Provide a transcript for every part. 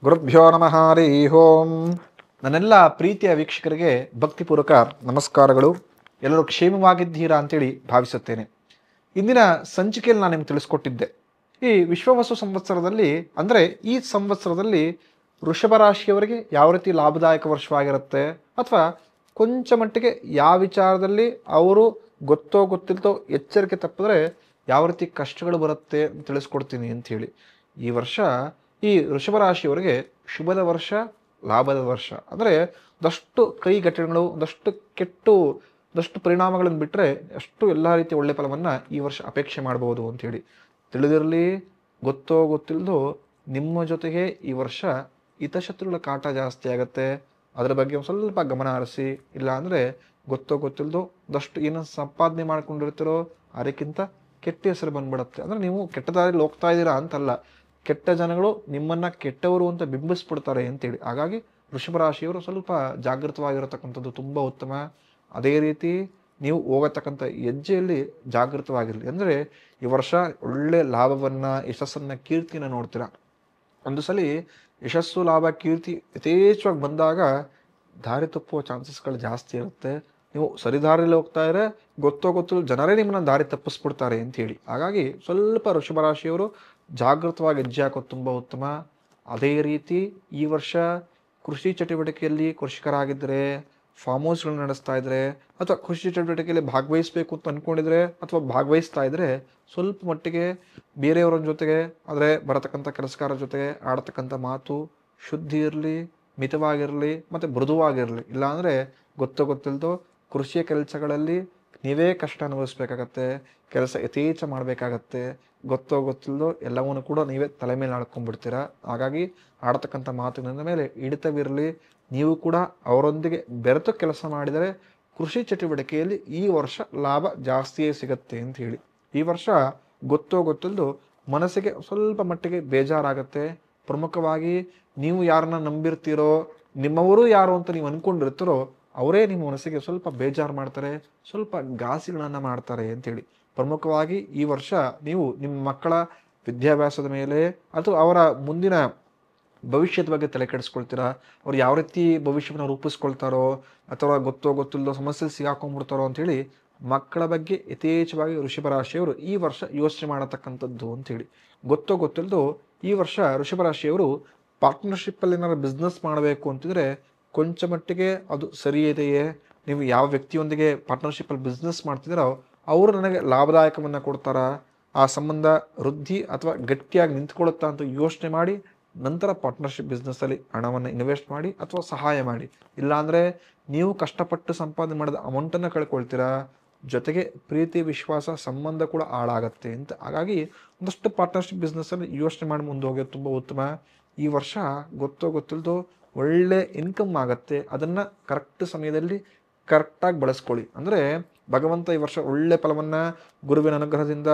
ಗುರುಭ್ಯೋ ನಮಃ ಹರಿ ಓಂ. ನನ್ನೆಲ್ಲ ಪ್ರೀತಿಯ ವೀಕ್ಷಕರಿಗೆ ಭಕ್ತಿಪೂರ್ವಕ ನಮಸ್ಕಾರಗಳು. ಎಲ್ಲರೂ ಕ್ಷೇಮವಾಗಿದ್ದೀರಾ ಅಂತೇಳಿ ಭಾವಿಸುತ್ತೇನೆ. ಇಂದಿನ ಸಂಚಿಕೆಯಲ್ಲಿ ನಾನು ನಿಮ್ಗೆ ತಿಳಿಸ್ಕೊಟ್ಟಿದ್ದೆ, ಈ ವಿಶ್ವವಸು ಸಂವತ್ಸರದಲ್ಲಿ ಅಂದರೆ ಈ ಸಂವತ್ಸರದಲ್ಲಿ ವೃಷಭ ರಾಶಿಯವರಿಗೆ ಯಾವ ರೀತಿ ಲಾಭದಾಯಕ ವರ್ಷವಾಗಿರುತ್ತೆ, ಅಥವಾ ಕೊಂಚ ಮಟ್ಟಿಗೆ ಯಾವ ವಿಚಾರದಲ್ಲಿ ಅವರು ಗೊತ್ತೋ ಗೊತ್ತಿಲ್ತೋ ಎಚ್ಚರಿಕೆ ತಪ್ಪಿದ್ರೆ ಯಾವ ರೀತಿ ಕಷ್ಟಗಳು ಬರುತ್ತೆ ಅಂತ ತಿಳಿಸ್ಕೊಡ್ತೀನಿ ಅಂಥೇಳಿ. ಈ ವರ್ಷ ಈ ವೃಷಭ ರಾಶಿಯವರಿಗೆ ಶುಭದ ವರ್ಷ, ಲಾಭದ ವರ್ಷ. ಅಂದರೆ ಒಂದಷ್ಟು ಕೈಘಟನೆಗಳು, ಒಂದಷ್ಟು ಪರಿಣಾಮಗಳನ್ನು ಬಿಟ್ಟರೆ ಅಷ್ಟು ಎಲ್ಲ ರೀತಿಯ ಒಳ್ಳೆ ಫಲವನ್ನು ಈ ವರ್ಷ ಅಪೇಕ್ಷೆ ಮಾಡ್ಬೋದು ಅಂಥೇಳಿ. ತಿಳಿದಿರಲಿ, ಗೊತ್ತೋ ಗೊತ್ತಿಲ್ಲದೋ ನಿಮ್ಮ ಜೊತೆಗೆ ಈ ವರ್ಷ ಹಿತಶತ್ರುಗಳ ಕಾಟ ಜಾಸ್ತಿ ಆಗುತ್ತೆ. ಅದರ ಬಗ್ಗೆ ಒಂದು ಸ್ವಲ್ಪ ಗಮನ ಹರಿಸಿ. ಇಲ್ಲ ಅಂದರೆ ಗೊತ್ತೋ ಗೊತ್ತಿಲ್ಲದೋ ಒಂದಷ್ಟು ಏನೋ ಸಂಪಾದನೆ ಮಾಡ್ಕೊಂಡಿರ್ತೀರೋ ಅದಕ್ಕಿಂತ ಕೆಟ್ಟ ಹೆಸರು ಬಂದ್ಬಿಡುತ್ತೆ. ಅಂದರೆ ನೀವು ಕೆಟ್ಟ ದಾರಿಯಲ್ಲಿ ಹೋಗ್ತಾ ಇದ್ದೀರಾ ಅಂತಲ್ಲ, ಕೆಟ್ಟ ಜನಗಳು ನಿಮ್ಮನ್ನು ಕೆಟ್ಟವರು ಅಂತ ಬಿಂಬಿಸ್ಬಿಡ್ತಾರೆ ಅಂತೇಳಿ. ಹಾಗಾಗಿ ವೃಷಭ ರಾಶಿಯವರು ಸ್ವಲ್ಪ ಜಾಗೃತವಾಗಿರತಕ್ಕಂಥದ್ದು ತುಂಬ ಉತ್ತಮ. ಅದೇ ರೀತಿ ನೀವು ಹೋಗತಕ್ಕಂಥ ಹೆಜ್ಜೆಯಲ್ಲಿ ಜಾಗೃತವಾಗಿರಲಿ. ಅಂದರೆ ಈ ವರ್ಷ ಒಳ್ಳೆ ಲಾಭವನ್ನು, ಯಶಸ್ಸನ್ನು, ಕೀರ್ತಿಯನ್ನು ನೋಡ್ತೀರಾ. ಒಂದು ಸಲ ಯಶಸ್ಸು, ಲಾಭ, ಕೀರ್ತಿ ಯಥೇಚ್ಛವಾಗಿ ಬಂದಾಗ ದಾರಿ ತಪ್ಪುವ ಚಾನ್ಸಸ್ಗಳು ಜಾಸ್ತಿ ಇರುತ್ತೆ. ನೀವು ಸರಿದಾರಿಯಲ್ಲಿ ಹೋಗ್ತಾ ಇದ್ರೆ ಗೊತ್ತೋ ಗೊತ್ತಿಲ್ಲ ಜನರೇ ನಿಮ್ಮನ್ನ ದಾರಿ ತಪ್ಪಿಸ್ಬಿಡ್ತಾರೆ ಅಂತೇಳಿ. ಹಾಗಾಗಿ ಸ್ವಲ್ಪ ವೃಷಭ ರಾಶಿಯವರು ಜಾಗೃತವಾಗಿ ಹೆಜ್ಜೆ ಹಾಕೋದು ತುಂಬ ಉತ್ತಮ. ಅದೇ ರೀತಿ ಈ ವರ್ಷ ಕೃಷಿ ಚಟುವಟಿಕೆಯಲ್ಲಿ ಕೃಷಿಕರಾಗಿದ್ದರೆ, ಫಾರ್ಮ್ ಹೌಸ್ಗಳನ್ನ ನಡೆಸ್ತಾ ಇದ್ರೆ, ಅಥವಾ ಕೃಷಿ ಚಟುವಟಿಕೆಯಲ್ಲಿ ಭಾಗವಹಿಸಬೇಕು ಅಂತ ಅಂದ್ಕೊಂಡಿದ್ರೆ ಅಥವಾ ಭಾಗವಹಿಸ್ತಾ ಇದ್ರೆ ಸ್ವಲ್ಪ ಮಟ್ಟಿಗೆ ಬೇರೆಯವರ ಜೊತೆಗೆ ಆದರೆ ಬರತಕ್ಕಂಥ ಕೆಲಸಗಾರರ ಜೊತೆಗೆ ಆಡತಕ್ಕಂಥ ಮಾತು ಶುದ್ಧಿ ಇರಲಿ, ಮಿತವಾಗಿರಲಿ ಮತ್ತು ಮೃದುವಾಗಿರಲಿ. ಇಲ್ಲಾಂದರೆ ಗೊತ್ತೋ ಗೊತ್ತಿಲ್ದೋ ಕೃಷಿಯ ಕೆಲಸಗಳಲ್ಲಿ ನೀವೇ ಕಷ್ಟ ಅನುಭವಿಸ್ಬೇಕಾಗತ್ತೆ, ಕೆಲಸ ಯಥೇಚ್ಛ ಮಾಡಬೇಕಾಗತ್ತೆ. ಗೊತ್ತೋ ಗೊತ್ತಿಲ್ಲದೋ ಎಲ್ಲವನ್ನೂ ಕೂಡ ನೀವೇ ತಲೆ ಮೇಲೆ ಆಡ್ಕೊಂಡ್ಬಿಡ್ತೀರ. ಹಾಗಾಗಿ ಆಡತಕ್ಕಂಥ ಮಾತಿನ ಮೇಲೆ ಹಿಡಿತವಿರಲಿ. ನೀವು ಕೂಡ ಅವರೊಂದಿಗೆ ಬೆರೆತು ಕೆಲಸ ಮಾಡಿದರೆ ಕೃಷಿ ಚಟುವಟಿಕೆಯಲ್ಲಿ ಈ ವರ್ಷ ಲಾಭ ಜಾಸ್ತಿಯೇ ಸಿಗತ್ತೆ ಅಂತ ಹೇಳಿ. ಈ ವರ್ಷ ಗೊತ್ತೋ ಗೊತ್ತಿಲ್ಲದೋ ಮನಸ್ಸಿಗೆ ಸ್ವಲ್ಪ ಮಟ್ಟಿಗೆ ಬೇಜಾರಾಗತ್ತೆ. ಪ್ರಮುಖವಾಗಿ ನೀವು ಯಾರನ್ನ ನಂಬಿರ್ತೀರೋ, ನಿಮ್ಮವರು ಯಾರು ಅಂತ ನೀವು ಅಂದ್ಕೊಂಡಿರ್ತೀರೋ ಅವರೇ ನಿಮ್ಮ ಮನಸ್ಸಿಗೆ ಸ್ವಲ್ಪ ಬೇಜಾರು ಮಾಡ್ತಾರೆ, ಸ್ವಲ್ಪ ಘಾಸಿಗಳನ್ನು ಮಾಡ್ತಾರೆ ಅಂತೇಳಿ. ಪ್ರಮುಖವಾಗಿ ಈ ವರ್ಷ ನೀವು ನಿಮ್ಮ ಮಕ್ಕಳ ವಿದ್ಯಾಭ್ಯಾಸದ ಮೇಲೆ ಅಥವಾ ಅವರ ಮುಂದಿನ ಭವಿಷ್ಯದ ಬಗ್ಗೆ ತಲೆ ಕೆಡಿಸ್ಕೊಳ್ತೀರಾ. ಅವ್ರು ಯಾವ ರೀತಿ ಭವಿಷ್ಯವನ್ನು ರೂಪಿಸ್ಕೊಳ್ತಾರೋ ಅಥವಾ ಗೊತ್ತೋ ಗೊತ್ತಿಲ್ಲದೋ ಸಮಸ್ಯೆಯಲ್ಲಿ ಸಿಗಾಕೊಂಡ್ಬಿಡ್ತಾರೋ ಅಂಥೇಳಿ ಮಕ್ಕಳ ಬಗ್ಗೆ ಯಥೇಚ್ಛವಾಗಿ ವೃಷಭ ರಾಶಿಯವರು ಈ ವರ್ಷ ಯೋಚನೆ ಮಾಡತಕ್ಕಂಥದ್ದು ಅಂಥೇಳಿ. ಗೊತ್ತೋ ಗೊತ್ತಿಲ್ಲದೋ ಈ ವರ್ಷ ವೃಷಭ ರಾಶಿಯವರು ಪಾರ್ಟ್ನರ್ಶಿಪ್ಪಲ್ಲಿ ಏನಾದ್ರು ಬಿಸ್ನೆಸ್ ಮಾಡಬೇಕು ಅಂತಿದ್ರೆ ಕೊಂಚ ಮಟ್ಟಿಗೆ ಅದು ಸರಿ ಇದೆಯೇ, ನೀವು ಯಾವ ವ್ಯಕ್ತಿಯೊಂದಿಗೆ ಪಾರ್ಟ್ನರ್ಶಿಪ್ಪಲ್ಲಿ ಬಿಸ್ನೆಸ್ ಮಾಡ್ತಿದ್ದೀರೋ ಅವರು ನನಗೆ ಲಾಭದಾಯಕವನ್ನು ಕೊಡ್ತಾರಾ, ಆ ಸಂಬಂಧ ವೃದ್ಧಿ ಅಥವಾ ಗಟ್ಟಿಯಾಗಿ ನಿಂತ್ಕೊಳ್ಳುತ್ತಾ ಅಂತ ಯೋಚನೆ ಮಾಡಿ ನಂತರ ಪಾರ್ಟ್ನರ್ಶಿಪ್ ಬಿಸ್ನೆಸ್ಸಲ್ಲಿ ಹಣವನ್ನು ಇನ್ವೆಸ್ಟ್ ಮಾಡಿ ಅಥವಾ ಸಹಾಯ ಮಾಡಿ. ಇಲ್ಲಾಂದರೆ ನೀವು ಕಷ್ಟಪಟ್ಟು ಸಂಪಾದನೆ ಮಾಡಿದ ಅಮೌಂಟನ್ನು ಕಳ್ಕೊಳ್ತೀರಾ, ಜೊತೆಗೆ ಪ್ರೀತಿ, ವಿಶ್ವಾಸ, ಸಂಬಂಧ ಕೂಡ ಹಾಳಾಗತ್ತೆ ಅಂತ. ಹಾಗಾಗಿ ಒಂದಷ್ಟು ಪಾರ್ಟ್ನರ್ಶಿಪ್ ಬಿಸ್ನೆಸ್ಸಲ್ಲಿ ಯೋಚನೆ ಮಾಡಿ ಮುಂದೆ ಹೋಗೋದು ತುಂಬ ಉತ್ತಮ. ಈ ವರ್ಷ ಗೊತ್ತೋ ಗೊತ್ತಿಲ್ಲದೋ ಒಳ್ಳೆ ಇನ್ಕಮ್ ಆಗುತ್ತೆ. ಅದನ್ನು ಕರೆಕ್ಟ್ ಸಮಯದಲ್ಲಿ ಕರೆಕ್ಟಾಗಿ ಬಳಸ್ಕೊಳ್ಳಿ. ಅಂದರೆ ಭಗವಂತ ಈ ವರ್ಷ ಒಳ್ಳೆ ಫಲವನ್ನು ಗುರುವಿನ ಅನುಗ್ರಹದಿಂದ,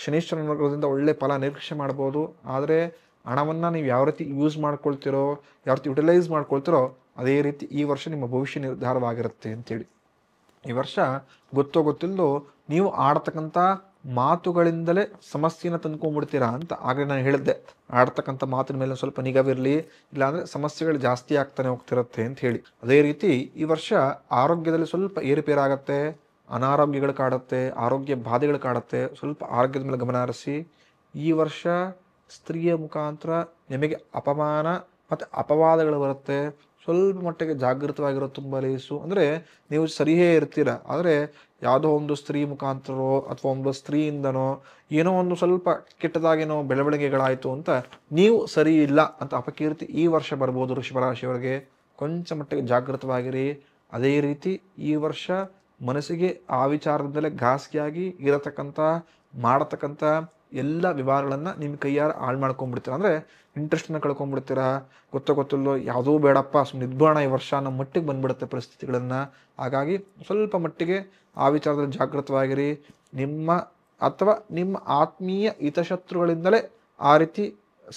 ಶನೀಶ್ವರನ ಅನುಗ್ರಹದಿಂದ ಒಳ್ಳೆ ಫಲ ನಿರೀಕ್ಷೆ ಮಾಡ್ಬೋದು. ಆದರೆ ಹಣವನ್ನು ನೀವು ಯಾವ ರೀತಿ ಯೂಸ್ ಮಾಡ್ಕೊಳ್ತಿರೋ, ಯಾವ ರೀತಿ ಯುಟಿಲೈಸ್ ಮಾಡ್ಕೊಳ್ತಿರೋ ಅದೇ ರೀತಿ ಈ ವರ್ಷ ನಿಮ್ಮ ಭವಿಷ್ಯ ನಿರ್ಧಾರವಾಗಿರುತ್ತೆ ಅಂತೇಳಿ. ಈ ವರ್ಷ ಗೊತ್ತೋ ಗೊತ್ತಿಲ್ಲದೋ ನೀವು ಆಡ್ತಕ್ಕಂಥ ಮಾತುಗಳಿಂದಲೇ ಸಮಸ್ಯೆನ ತಂದ್ಕೊಂಡ್ಬಿಡ್ತೀರಾ ಅಂತ ಆಗಲೇ ನಾನು ಹೇಳಿದ್ದೆ. ಆಡ್ತಕ್ಕಂಥ ಮಾತಿನ ಮೇಲೆ ಸ್ವಲ್ಪ ನಿಗಾವಿರಲಿ, ಇಲ್ಲಾಂದರೆ ಸಮಸ್ಯೆಗಳು ಜಾಸ್ತಿ ಆಗ್ತಾನೆ ಹೋಗ್ತಿರುತ್ತೆ ಅಂತ ಹೇಳಿ. ಅದೇ ರೀತಿ ಈ ವರ್ಷ ಆರೋಗ್ಯದಲ್ಲಿ ಸ್ವಲ್ಪ ಏರುಪೇರಾಗತ್ತೆ, ಅನಾರೋಗ್ಯಗಳು ಕಾಡುತ್ತೆ, ಆರೋಗ್ಯ ಬಾಧೆಗಳು ಕಾಡುತ್ತೆ. ಸ್ವಲ್ಪ ಆರೋಗ್ಯದ ಮೇಲೆ ಗಮನ ಹರಿಸಿ. ಈ ವರ್ಷ ಸ್ತ್ರೀಯ ಮುಖಾಂತರ ನಿಮಗೆ ಅಪಮಾನ ಮತ್ತು ಅಪವಾದಗಳು ಬರುತ್ತೆ. ಸ್ವಲ್ಪ ಮಟ್ಟಿಗೆ ಜಾಗೃತವಾಗಿರೋ ತುಂಬ ಲೇಸು. ಅಂದರೆ ನೀವು ಸರಿಯೇ ಇರ್ತೀರ, ಆದರೆ ಯಾವುದೋ ಒಂದು ಸ್ತ್ರೀ ಮುಖಾಂತರವೋ ಅಥವಾ ಒಂದು ಸ್ತ್ರೀಯಿಂದನೋ ಏನೋ ಒಂದು ಸ್ವಲ್ಪ ಕೆಟ್ಟದಾಗೇನೋ ಬೆಳವಣಿಗೆಗಳಾಯಿತು ಅಂತ ನೀವು ಸರಿ ಇಲ್ಲ ಅಂತ ಅಪಕೀರ್ತಿ ಈ ವರ್ಷ ಬರ್ಬೋದು ವೃಷಭ ರಾಶಿಯವರಿಗೆ. ಕೊಂಚ ಮಟ್ಟಿಗೆ ಜಾಗೃತವಾಗಿರಿ. ಅದೇ ರೀತಿ ಈ ವರ್ಷ ಮನಸ್ಸಿಗೆ ಆ ವಿಚಾರದಲ್ಲೇ ಘಾಸಿಯಾಗಿ ಇರತಕ್ಕಂಥ ಮಾಡತಕ್ಕಂಥ ಎಲ್ಲ ವ್ಯವಹಾರಗಳನ್ನು ನಿಮ್ಮ ಕೈಯಾರ ಹಾಳು ಮಾಡ್ಕೊಂಡ್ಬಿಡ್ತೀರ. ಅಂದರೆ ಇಂಟ್ರೆಸ್ಟನ್ನ ಕಳ್ಕೊಂಡ್ಬಿಡ್ತೀರಾ. ಗೊತ್ತೋ ಗೊತ್ತಿಲ್ಲೋ ಯಾವುದೂ ಬೇಡಪ್ಪ ಸುಮ್ಮನೆ ಇದ್ಬೋಣ ಈ ವರ್ಷ ನಮ್ಮ ಮಟ್ಟಿಗೆ ಬಂದ್ಬಿಡುತ್ತೆ ಪರಿಸ್ಥಿತಿಗಳನ್ನು. ಹಾಗಾಗಿ ಸ್ವಲ್ಪ ಮಟ್ಟಿಗೆ ಆ ವಿಚಾರದಲ್ಲಿ ಜಾಗೃತವಾಗಿರಿ. ನಿಮ್ಮ ಅಥವಾ ನಿಮ್ಮ ಆತ್ಮೀಯ ಹಿತಶತ್ರುಗಳಿಂದಲೇ ಆ ರೀತಿ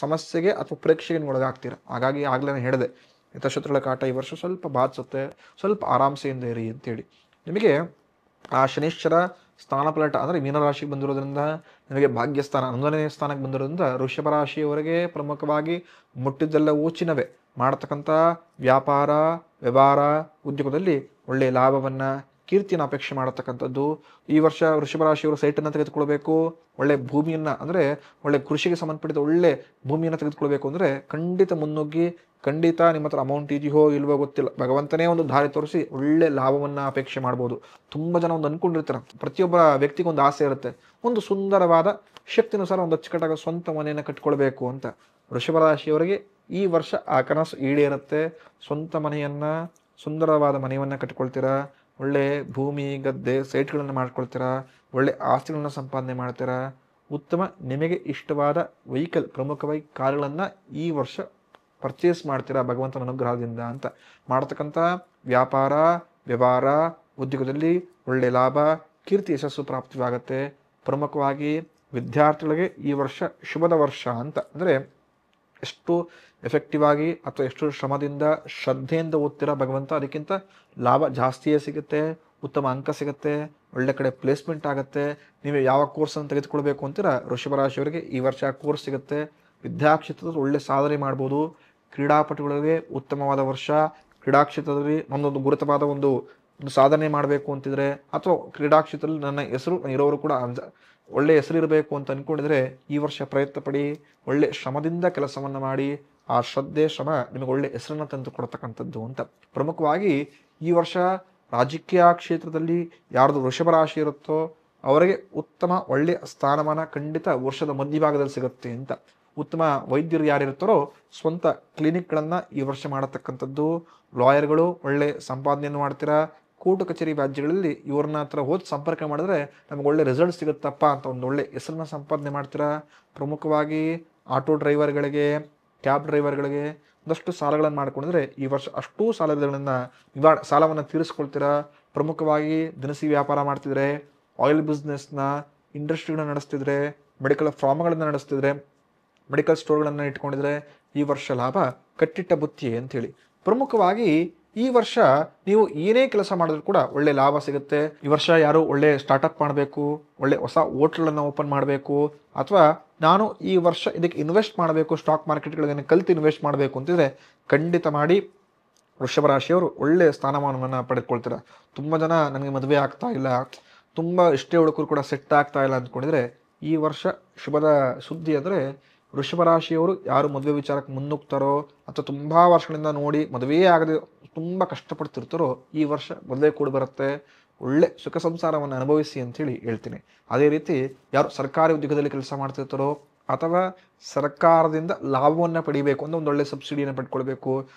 ಸಮಸ್ಯೆಗೆ ಅಥವಾ ಪರೀಕ್ಷೆಗೆ ಒಳಗಾಗ್ತೀರ. ಹಾಗಾಗಿ ಆಗಲೇ ನಾನು ಹೇಳಿದೆ, ಹಿತಶತ್ರುಗಳ ಕಾಟ ಈ ವರ್ಷ ಸ್ವಲ್ಪ ಬಾಧಿಸುತ್ತೆ, ಸ್ವಲ್ಪ ಆರಾಮ್ಸೆಯಿಂದ ಇರಿ ಅಂತೇಳಿ. ನಿಮಗೆ ಆ ಶನೀಶ್ವರ ಸ್ಥಾನಪಲಟ ಅಂದರೆ ಮೀನರಾಶಿಗೆ ಬಂದಿರೋದ್ರಿಂದ ನಿಮಗೆ ಭಾಗ್ಯಸ್ಥಾನ 11ನೇ ಸ್ಥಾನಕ್ಕೆ ಬಂದಿರೋದ್ರಿಂದ ವೃಷಭ ರಾಶಿಯವರೆಗೆ ಪ್ರಮುಖವಾಗಿ ಮುಟ್ಟಿದ್ದೆಲ್ಲ ಊಚಿನವೇ ಮಾಡತಕ್ಕಂಥ ವ್ಯಾಪಾರ ವ್ಯವಹಾರ ಉದ್ಯೋಗದಲ್ಲಿ ಒಳ್ಳೆಯ ಲಾಭವನ್ನು ಕೀರ್ತಿಯನ್ನು ಅಪೇಕ್ಷೆ ಮಾಡತಕ್ಕಂಥದ್ದು. ಈ ವರ್ಷ ವೃಷಭ ರಾಶಿಯವರು ಸೈಟನ್ನು ತೆಗೆದುಕೊಳ್ಬೇಕು, ಒಳ್ಳೆ ಭೂಮಿಯನ್ನು ಅಂದರೆ ಒಳ್ಳೆ ಕೃಷಿಗೆ ಸಂಬಂಧಪಟ್ಟಿದ ಒಳ್ಳೆ ಭೂಮಿಯನ್ನು ತೆಗೆದುಕೊಳ್ಬೇಕು ಅಂದರೆ ಖಂಡಿತ ಮುನ್ನುಗ್ಗಿ, ಖಂಡಿತ ನಿಮ್ಮ ಹತ್ರ ಅಮೌಂಟ್ ಇದೆಯೋ ಇಲ್ವೋ ಗೊತ್ತಿಲ್ಲ, ಭಗವಂತನೇ ಒಂದು ದಾರಿ ತೋರಿಸಿ ಒಳ್ಳೆ ಲಾಭವನ್ನು ಅಪೇಕ್ಷೆ ಮಾಡ್ಬೋದು. ತುಂಬ ಜನ ಒಂದು ಅಂದ್ಕೊಂಡಿರ್ತಾರೆ, ಪ್ರತಿಯೊಬ್ಬ ವ್ಯಕ್ತಿಗೆ ಒಂದು ಆಸೆ ಇರುತ್ತೆ, ಒಂದು ಸುಂದರವಾದ ಶಕ್ತಿನುಸಾರ ಒಂದು ಅಚ್ಚುಕಟ್ಟಾಗ ಸ್ವಂತ ಮನೆಯನ್ನು ಕಟ್ಕೊಳ್ಬೇಕು ಅಂತ. ವೃಷಭ ರಾಶಿಯವರಿಗೆ ಈ ವರ್ಷ ಆ ಕನಸು ಈಡೇರುತ್ತೆ. ಸ್ವಂತ ಮನೆಯನ್ನು, ಸುಂದರವಾದ ಮನೆಯನ್ನು ಕಟ್ಕೊಳ್ತೀರಾ, ಒಳ್ಳೆ ಭೂಮಿ ಗದ್ದೆ ಸೈಟ್ಗಳನ್ನು ಮಾಡ್ಕೊಳ್ತೀರಾ, ಒಳ್ಳೆ ಆಸ್ತಿಗಳನ್ನು ಸಂಪಾದನೆ ಮಾಡ್ತೀರಾ, ಉತ್ತಮ ನಿಮಗೆ ಇಷ್ಟವಾದ ವೆಹಿಕಲ್ ಪ್ರಮುಖವಾಗಿ ಕಾರುಗಳನ್ನು ಈ ವರ್ಷ ಪರ್ಚೇಸ್ ಮಾಡ್ತೀರಾ ಭಗವಂತನ ಅನುಗ್ರಹದಿಂದ ಅಂತ. ಮಾಡತಕ್ಕಂಥ ವ್ಯಾಪಾರ ವ್ಯವಹಾರ ಉದ್ಯೋಗದಲ್ಲಿ ಒಳ್ಳೆ ಲಾಭ ಕೀರ್ತಿ ಯಶಸ್ಸು ಪ್ರಾಪ್ತಿಯಾಗತ್ತೆ. ಪ್ರಮುಖವಾಗಿ ವಿದ್ಯಾರ್ಥಿಗಳಿಗೆ ಈ ವರ್ಷ ಶುಭದ ವರ್ಷ ಅಂತ. ಅಂದರೆ ಎಷ್ಟು ಎಫೆಕ್ಟಿವ್ ಆಗಿ ಅಥವಾ ಎಷ್ಟು ಶ್ರಮದಿಂದ ಶ್ರದ್ಧೆಯಿಂದ ಓದ್ತೀರಾ ಭಗವಂತ ಅದಕ್ಕಿಂತ ಲಾಭ ಜಾಸ್ತಿಯೇ ಸಿಗುತ್ತೆ, ಉತ್ತಮ ಅಂಕ ಸಿಗುತ್ತೆ, ಒಳ್ಳೆ ಕಡೆ ಪ್ಲೇಸ್ಮೆಂಟ್ ಆಗುತ್ತೆ. ನೀವು ಯಾವ ಕೋರ್ಸನ್ನು ತೆಗೆದುಕೊಳ್ಬೇಕು ಅಂತೀರಾ ವೃಷಭ ರಾಶಿಯವರಿಗೆ ಈ ವರ್ಷ ಕೋರ್ಸ್ ಸಿಗುತ್ತೆ. ವಿದ್ಯಾಕ್ಷೇತ್ರದಲ್ಲಿ ಒಳ್ಳೆ ಸಾಧನೆ ಮಾಡ್ಬೋದು. ಕ್ರೀಡಾಪಟುಗಳಿಗೆ ಉತ್ತಮವಾದ ವರ್ಷ. ಕ್ರೀಡಾಕ್ಷೇತ್ರದಲ್ಲಿ ನನ್ನೊಂದು ಗುರುತವಾದ ಒಂದು ಸಾಧನೆ ಮಾಡಬೇಕು ಅಂತಿದ್ರೆ ಅಥವಾ ಕ್ರೀಡಾಕ್ಷೇತ್ರದಲ್ಲಿ ನನ್ನ ಹೆಸರು ಇರೋರು ಕೂಡ ಒಳ್ಳೆ ಹೆಸರಿರಬೇಕು ಅಂತ ಅಂದ್ಕೊಂಡಿದ್ರೆ ಈ ವರ್ಷ ಪ್ರಯತ್ನ ಪಡಿ. ಒಳ್ಳೆ ಶ್ರಮದಿಂದ ಕೆಲಸವನ್ನು ಮಾಡಿ ಆ ಶ್ರದ್ಧೆ ಶ್ರಮ ನಿಮಗೆ ಒಳ್ಳೆ ಹೆಸರನ್ನು ತಂದು ಕೊಡ್ತಕ್ಕಂಥದ್ದು ಅಂತ. ಪ್ರಮುಖವಾಗಿ ಈ ವರ್ಷ ರಾಜಕೀಯ ಕ್ಷೇತ್ರದಲ್ಲಿ ಯಾರ್ದು ವೃಷಭ ರಾಶಿ ಇರುತ್ತೋ ಅವರಿಗೆ ಉತ್ತಮ ಒಳ್ಳೆಯ ಸ್ಥಾನಮಾನ ಖಂಡಿತ ವರ್ಷದ ಮಧ್ಯಭಾಗದಲ್ಲಿ ಸಿಗುತ್ತೆ ಅಂತ. ಉತ್ತಮ ವೈದ್ಯರು ಯಾರಿರ್ತಾರೋ ಸ್ವಂತ ಕ್ಲಿನಿಕ್ಗಳನ್ನು ಈ ವರ್ಷ ಮಾಡತಕ್ಕಂಥದ್ದು. ಲಾಯರ್ಗಳು ಒಳ್ಳೆ ಸಂಪಾದನೆಯನ್ನು ಮಾಡ್ತೀರಾ. ಕೋರ್ಟ್ ಕಚೇರಿ ವ್ಯಾಜ್ಯಗಳಲ್ಲಿ ಇವ್ರನ್ನ ಹತ್ರ ಹೋಗಿ ಸಂಪರ್ಕ ಮಾಡಿದ್ರೆ ನಮಗೆ ಒಳ್ಳೆ ರಿಸಲ್ಟ್ ಸಿಗುತ್ತಪ್ಪ ಅಂತ ಒಂದು ಒಳ್ಳೆ ಹೆಸರನ್ನ ಸಂಪಾದನೆ ಮಾಡ್ತೀರಾ. ಪ್ರಮುಖವಾಗಿ ಆಟೋ ಡ್ರೈವರ್ಗಳಿಗೆ, ಕ್ಯಾಬ್ ಡ್ರೈವರ್ಗಳಿಗೆ ಒಂದಷ್ಟು ಸಾಲಗಳನ್ನು ಮಾಡ್ಕೊಂಡಿದ್ರೆ ಈ ವರ್ಷ ಅಷ್ಟೂ ಸಾಲವನ್ನು ತೀರಿಸ್ಕೊಳ್ತೀರಾ. ಪ್ರಮುಖವಾಗಿ ದಿನಸಿ ವ್ಯಾಪಾರ ಮಾಡ್ತಿದ್ರೆ, ಆಯಿಲ್ ಬಿಸ್ನೆಸ್ನ ಇಂಡಸ್ಟ್ರಿಗಳನ್ನ ನಡೆಸ್ತಿದ್ರೆ, ಮೆಡಿಕಲ್ ಫಾರ್ಮ್ಗಳನ್ನು ನಡೆಸ್ತಿದ್ರೆ, ಮೆಡಿಕಲ್ ಸ್ಟೋರ್ಗಳನ್ನು ಇಟ್ಕೊಂಡಿದ್ರೆ ಈ ವರ್ಷ ಲಾಭ ಕಟ್ಟಿಟ್ಟ ಬುತ್ತಿ ಅಂತೇಳಿ. ಪ್ರಮುಖವಾಗಿ ಈ ವರ್ಷ ನೀವು ಏನೇ ಕೆಲಸ ಮಾಡಿದ್ರು ಕೂಡ ಒಳ್ಳೆ ಲಾಭ ಸಿಗುತ್ತೆ. ಈ ವರ್ಷ ಯಾರು ಒಳ್ಳೆ ಸ್ಟಾರ್ಟಪ್ ಮಾಡಬೇಕು, ಒಳ್ಳೆ ಹೊಸ ಹೋಟ್ಲನ್ನು ಓಪನ್ ಮಾಡಬೇಕು, ಅಥವಾ ನಾನು ಈ ವರ್ಷ ಇದಕ್ಕೆ ಇನ್ವೆಸ್ಟ್ ಮಾಡಬೇಕು, ಸ್ಟಾಕ್ ಮಾರ್ಕೆಟ್ಗಳಿಗೆ ಕಲಿತು ಇನ್ವೆಸ್ಟ್ ಮಾಡಬೇಕು ಅಂತಿದ್ರೆ ಖಂಡಿತ ಮಾಡಿ. ವೃಷಭ ರಾಶಿಯವರು ಒಳ್ಳೆ ಸ್ಥಾನಮಾನವನ್ನು ಪಡೆದುಕೊಳ್ತೀರ. ತುಂಬ ಜನ ನನಗೆ ಮದುವೆ ಆಗ್ತಾ ಇಲ್ಲ, ತುಂಬ ಇಷ್ಟೇ ಹುಡುಕರು ಕೂಡ ಸೆಟ್ ಆಗ್ತಾ ಇಲ್ಲ ಅಂದ್ಕೊಂಡಿದ್ರೆ ಈ ವರ್ಷ ಶುಭದ ಸುದ್ದಿ ಅಂದರೆ ವೃಷಭ ರಾಶಿಯವರು ಯಾರು ಮದುವೆ ವಿಚಾರಕ್ಕೆ ಮುನ್ನುಗ್ತಾರೋ ಅಥವಾ ತುಂಬ ವರ್ಷಗಳಿಂದ ನೋಡಿ ಮದುವೆಯೇ ಆಗದೆ ತುಂಬ ಕಷ್ಟಪಡ್ತಿರ್ತಾರೋ ಈ ವರ್ಷ ಮದುವೆ ಕೂಡ ಬರುತ್ತೆ. ಒಳ್ಳೆ ಸುಖ ಸಂಸಾರವನ್ನು ಅನುಭವಿಸಿ ಅಂಥೇಳಿ ಹೇಳ್ತೀನಿ. ಅದೇ ರೀತಿ ಯಾರು ಸರ್ಕಾರಿ ಉದ್ಯೋಗದಲ್ಲಿ ಕೆಲಸ ಮಾಡ್ತಿರ್ತಾರೋ ಅಥವಾ ಸರ್ಕಾರದಿಂದ ಲಾಭವನ್ನು ಪಡಿಬೇಕು ಅಂದರೆ ಒಂದು ಒಳ್ಳೆ ಸಬ್ಸಿಡಿಯನ್ನು ಪಡ್ಕೊಳ್ಬೇಕು,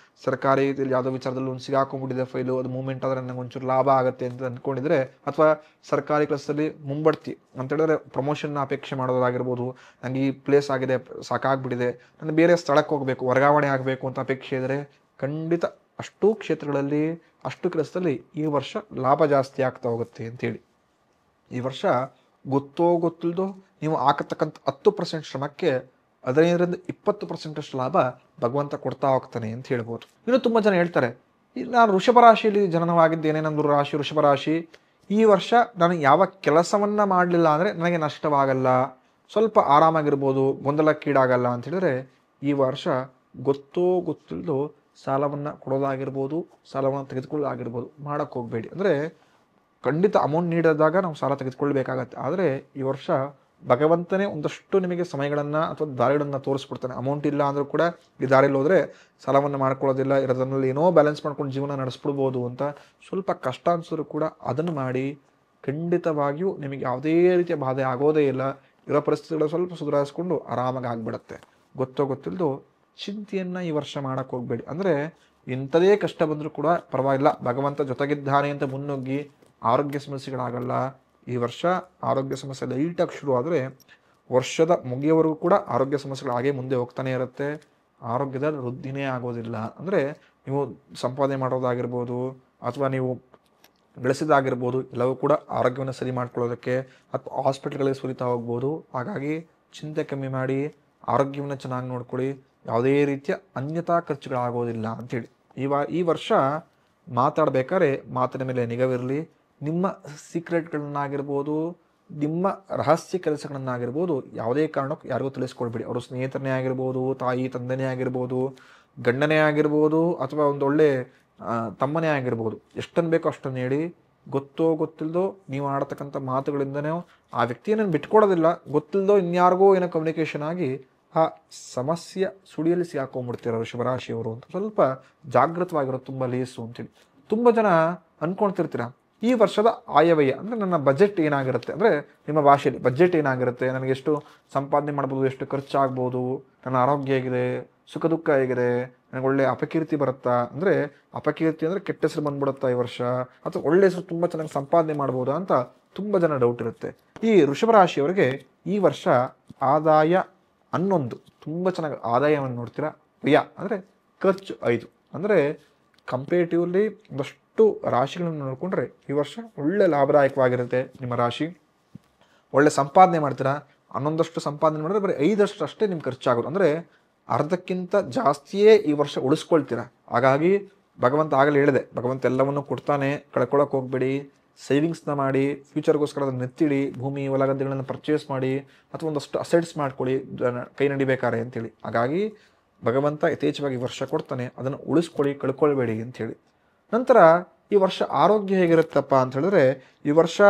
ಸರ್ಕಾರಿ ಯಾವುದೋ ವಿಚಾರದಲ್ಲಿ ಒಂದು ಸಿಗಾಕೊಂಡ್ಬಿಟ್ಟಿದೆ ಫೈಲು, ಅದು ಮೂವ್ಮೆಂಟ್ ಆದರೆ ನನಗೆ ಒಂಚೂರು ಲಾಭ ಆಗುತ್ತೆ ಅಂತ ಅಂದ್ಕೊಂಡಿದ್ರೆ, ಅಥವಾ ಸರ್ಕಾರಿ ಕೆಲಸದಲ್ಲಿ ಮುಂಬಡ್ತಿ ಅಂತ ಹೇಳಿದ್ರೆ ಪ್ರಮೋಷನ್ನ ಅಪೇಕ್ಷೆ ಮಾಡೋದಾಗಿರ್ಬೋದು, ನನಗೆ ಈ ಪ್ಲೇಸ್ ಆಗಿದೆ ಸಾಕಾಗ್ಬಿಟ್ಟಿದೆ, ನಾನು ಬೇರೆ ಸ್ಥಳಕ್ಕೆ ಹೋಗಬೇಕು, ವರ್ಗಾವಣೆ ಆಗಬೇಕು ಅಂತ ಅಪೇಕ್ಷೆ ಇದ್ದರೆ ಖಂಡಿತ ಅಷ್ಟೂ ಕ್ಷೇತ್ರಗಳಲ್ಲಿ ಅಷ್ಟು ಕೆಲಸದಲ್ಲಿ ಈ ವರ್ಷ ಲಾಭ ಜಾಸ್ತಿ ಆಗ್ತಾ ಹೋಗುತ್ತೆ ಅಂತೇಳಿ. ಈ ವರ್ಷ ಗೊತ್ತೋ ಗೊತ್ತಿಲ್ಲದೋ ನೀವು ಹಾಕತಕ್ಕಂಥ 10% ಶ್ರಮಕ್ಕೆ 15-20% ಅಷ್ಟು ಲಾಭ ಭಗವಂತ ಕೊಡ್ತಾ ಹೋಗ್ತಾನೆ ಅಂತ ಹೇಳ್ಬೋದು. ಇನ್ನು ತುಂಬ ಜನ ಹೇಳ್ತಾರೆ, ನಾನು ವೃಷಭ ರಾಶಿಯಲ್ಲಿ ಜನನವಾಗಿದ್ದೇನೆ, ನಂದು ರಾಶಿ ವೃಷಭ ರಾಶಿ, ಈ ವರ್ಷ ನಾನು ಯಾವ ಕೆಲಸವನ್ನು ಮಾಡಲಿಲ್ಲ ಅಂದರೆ ನನಗೆ ನಷ್ಟವಾಗಲ್ಲ, ಸ್ವಲ್ಪ ಆರಾಮಾಗಿರ್ಬೋದು, ಗೊಂದಲಕ್ಕೀಡಾಗಲ್ಲ ಅಂತ ಹೇಳಿದ್ರೆ ಈ ವರ್ಷ ಗೊತ್ತೋ ಗೊತ್ತಿಲ್ಲದೋ ಸಾಲವನ್ನು ಕೊಡೋದಾಗಿರ್ಬೋದು, ಸಾಲವನ್ನು ತೆಗೆದುಕೊಳ್ಳೋದಾಗಿರ್ಬೋದು ಮಾಡೋಕ್ಕೆ ಹೋಗಬೇಡಿ. ಅಂದರೆ ಖಂಡಿತ ಅಮೌಂಟ್ ನೀಡಿದಾಗ ನಾವು ಸಾಲ ತೆಗೆದುಕೊಳ್ಬೇಕಾಗತ್ತೆ. ಆದರೆ ಈ ವರ್ಷ ಭಗವಂತನೇ ಒಂದಷ್ಟು ನಿಮಗೆ ಸಮಯಗಳನ್ನು ಅಥವಾ ದಾರಿಗಳನ್ನು ತೋರಿಸ್ಬಿಡ್ತಾನೆ. ಅಮೌಂಟ್ ಇಲ್ಲ ಅಂದರೂ ಕೂಡ ಈ ದಾರಿಯಲ್ಲಿ ಹೋದರೆ ಸಾಲವನ್ನು ಮಾಡ್ಕೊಳ್ಳೋದಿಲ್ಲ, ಇರೋದ್ರಲ್ಲಿ ಏನೋ ಬ್ಯಾಲೆನ್ಸ್ ಮಾಡ್ಕೊಂಡು ಜೀವನ ನಡೆಸ್ಬಿಡ್ಬೋದು ಅಂತ ಸ್ವಲ್ಪ ಕಷ್ಟ ಅನಿಸಿದ್ರು ಕೂಡ ಅದನ್ನು ಮಾಡಿ. ಖಂಡಿತವಾಗಿಯೂ ನಿಮಗೆ ಯಾವುದೇ ರೀತಿಯ ಬಾಧೆ ಆಗೋದೇ ಇಲ್ಲ. ಇರೋ ಪರಿಸ್ಥಿತಿಗಳು ಸ್ವಲ್ಪ ಸುಧಾರಿಸ್ಕೊಂಡು ಆರಾಮಾಗಿ ಆಗಿಬಿಡತ್ತೆ. ಗೊತ್ತೋ ಗೊತ್ತಿಲ್ಲದು ಚಿಂತೆಯನ್ನು ಈ ವರ್ಷ ಮಾಡೋಕ್ಕೆ ಹೋಗಬೇಡಿ. ಅಂದರೆ ಇಂಥದೇ ಕಷ್ಟ ಬಂದರೂ ಕೂಡ ಪರವಾಗಿಲ್ಲ, ಭಗವಂತ ಜೊತೆಗಿದ್ದಾನೆ ಅಂತ ಮುನ್ನುಗ್ಗಿ. ಆರೋಗ್ಯ ಸಮಸ್ಯೆಗಳಾಗಲ್ಲ. ಈ ವರ್ಷ ಆರೋಗ್ಯ ಸಮಸ್ಯೆ ಲೈಟಾಗಿ ಶುರು ಆದರೆ ವರ್ಷದ ಮುಗಿಯವರೆಗೂ ಕೂಡ ಆರೋಗ್ಯ ಸಮಸ್ಯೆಗಳು ಹಾಗೆ ಮುಂದೆ ಹೋಗ್ತಾನೆ ಇರುತ್ತೆ. ಆರೋಗ್ಯದ ವೃದ್ಧಿನೇ ಆಗೋದಿಲ್ಲ. ಅಂದರೆ ನೀವು ಸಂಪಾದನೆ ಮಾಡೋದಾಗಿರ್ಬೋದು ಅಥವಾ ನೀವು ಗಳಿಸಿದಾಗಿರ್ಬೋದು ಎಲ್ಲವೂ ಕೂಡ ಆರೋಗ್ಯವನ್ನು ಸರಿ ಮಾಡ್ಕೊಳ್ಳೋದಕ್ಕೆ ಅಥವಾ ಹಾಸ್ಪಿಟ್ಲ್ಗಳಿಗೆ ಸುರಿತಾ ಹೋಗ್ಬೋದು. ಹಾಗಾಗಿ ಚಿಂತೆ ಕಮ್ಮಿ ಮಾಡಿ, ಆರೋಗ್ಯವನ್ನು ಚೆನ್ನಾಗಿ ನೋಡ್ಕೊಳ್ಳಿ. ಯಾವುದೇ ರೀತಿಯ ಅನ್ಯತಾ ಖರ್ಚುಗಳಾಗೋದಿಲ್ಲ ಅಂಥೇಳಿ. ಈ ವರ್ಷ ಮಾತಾಡಬೇಕಾದ್ರೆ ಮಾತಿನ ಮೇಲೆ ನಿಗವಿರಲಿ. ನಿಮ್ಮ ಸೀಕ್ರೆಟ್ಗಳನ್ನಾಗಿರ್ಬೋದು, ನಿಮ್ಮ ರಹಸ್ಯ ಕೆಲಸಗಳನ್ನಾಗಿರ್ಬೋದು ಯಾವುದೇ ಕಾರಣಕ್ಕೂ ಯಾರಿಗೂ ತಿಳಿಸ್ಕೊಳ್ಬೇಡಿ. ಅವರು ಸ್ನೇಹಿತರೇ ಆಗಿರ್ಬೋದು, ತಾಯಿ ತಂದೆನೇ ಆಗಿರ್ಬೋದು, ಗಂಡನೇ ಆಗಿರ್ಬೋದು, ಅಥವಾ ಒಂದು ಒಳ್ಳೆ ತಮ್ಮನೇ ಆಗಿರ್ಬೋದು. ಎಷ್ಟನ್ನು ಬೇಕೋ ಅಷ್ಟನ್ನು ಹೇಳಿ. ಗೊತ್ತೋ ಗೊತ್ತಿಲ್ಲದೋ ನೀವು ಆಡ್ತಕ್ಕಂಥ ಮಾತುಗಳಿಂದನೇ ಆ ವ್ಯಕ್ತಿಯನ್ನು ಬಿಟ್ಕೊಡೋದಿಲ್ಲ. ಗೊತ್ತಿಲ್ಲದೋ ಇನ್ಯಾರಿಗೋ ಏನೋ ಕಮ್ಯುನಿಕೇಷನ್ ಆಗಿ ಆ ಸಮಸ್ಯೆ ಸುಳಿಯಲ್ಲಿ ಸಿಗಾಕೊಂಡ್ಬಿಡ್ತೀರ ವೃಷಭರಾಶಿಯವರು ಅಂತ. ಸ್ವಲ್ಪ ಜಾಗೃತವಾಗಿರೋದು ತುಂಬ ಲೇಸು ಅಂತೇಳಿ. ತುಂಬ ಜನ ಅಂದ್ಕೊಳ್ತಿರ್ತೀರ ಈ ವರ್ಷದ ಆಯವ್ಯಯ ಅಂದರೆ ನನ್ನ ಬಜೆಟ್ ಏನಾಗಿರುತ್ತೆ, ಅಂದರೆ ನಿಮ್ಮ ಭಾಷೆಯಲ್ಲಿ ಬಜೆಟ್ ಏನಾಗಿರುತ್ತೆ, ನನಗೆ ಎಷ್ಟು ಸಂಪಾದನೆ ಮಾಡ್ಬೋದು, ಎಷ್ಟು ಖರ್ಚಾಗ್ಬೋದು, ನನ್ನ ಆರೋಗ್ಯ ಹೇಗಿದೆ, ಸುಖ ದುಃಖ ಹೇಗಿದೆ, ನನಗೆ ಒಳ್ಳೆ ಅಪಕೀರ್ತಿ ಬರುತ್ತಾ, ಅಂದರೆ ಅಪಕೀರ್ತಿ ಅಂದರೆ ಕೆಟ್ಟ ಹೆಸರು ಬಂದ್ಬಿಡುತ್ತಾ ಈ ವರ್ಷ, ಅಥವಾ ಒಳ್ಳೆ ಹೆಸರು ತುಂಬ ಚೆನ್ನಾಗಿ ಸಂಪಾದನೆ ಮಾಡ್ಬೋದಾ ಅಂತ ತುಂಬ ಜನ ಡೌಟ್ ಇರುತ್ತೆ. ಈ ವೃಷಭ ರಾಶಿಯವರಿಗೆ ಈ ವರ್ಷ ಆದಾಯ 11 ತುಂಬ ಚೆನ್ನಾಗಿ ಆದಾಯವನ್ನು ನೋಡ್ತೀರಾ. ವ್ಯಯ ಅಂದರೆ ಖರ್ಚು 5. ಅಂದರೆ ಕಂಪೇರಿಟಿವ್ಲಿ ಒಂದಷ್ಟು ರಾಶಿಗಳನ್ನು ನೋಡಿಕೊಂಡ್ರೆ ಈ ವರ್ಷ ಒಳ್ಳೆ ಲಾಭದಾಯಕವಾಗಿರುತ್ತೆ. ನಿಮ್ಮ ರಾಶಿ ಒಳ್ಳೆ ಸಂಪಾದನೆ ಮಾಡ್ತೀರಾ. 11 ಸಂಪಾದನೆ ಮಾಡಿದ್ರೆ ಬರೀ 5 ಅಷ್ಟೇ ನಿಮ್ಗೆ ಖರ್ಚಾಗೋದು. ಅಂದರೆ ಅರ್ಧಕ್ಕಿಂತ ಜಾಸ್ತಿಯೇ ಈ ವರ್ಷ ಉಳಿಸ್ಕೊಳ್ತೀರಾ. ಹಾಗಾಗಿ ಭಗವಂತ ಆಗಲೇ ಹೇಳಿದೆ, ಭಗವಂತ ಎಲ್ಲವನ್ನು ಕೊಡ್ತಾನೆ, ಕಳ್ಕೊಳ್ಳೋಕೆ ಹೋಗ್ಬೇಡಿ. ಸೇವಿಂಗ್ಸ್ನ ಮಾಡಿ, ಫ್ಯೂಚರ್ಗೋಸ್ಕರ ಅದನ್ನು ನೆತ್ತಿಡಿ, ಭೂಮಿ ಹೊಲಗದ್ದೆಗಳನ್ನು ಪರ್ಚೇಸ್ ಮಾಡಿ, ಅಥವಾ ಒಂದಷ್ಟು ಅಸೆಟ್ಸ್ ಮಾಡ್ಕೊಳ್ಳಿ ಕೈ ನಡಿಬೇಕಾರೆ ಅಂತೇಳಿ. ಹಾಗಾಗಿ ಭಗವಂತ ಯಥೇಚ್ಛವಾಗಿ ವರ್ಷ ಕೊಡ್ತಾನೆ, ಅದನ್ನು ಉಳಿಸ್ಕೊಳ್ಳಿ, ಕಳ್ಕೊಳ್ಬೇಡಿ ಅಂಥೇಳಿ. ನಂತರ ಈ ವರ್ಷ ಆರೋಗ್ಯ ಹೇಗಿರುತ್ತಪ್ಪ ಅಂತ ಹೇಳಿದ್ರೆ, ಈ ವರ್ಷ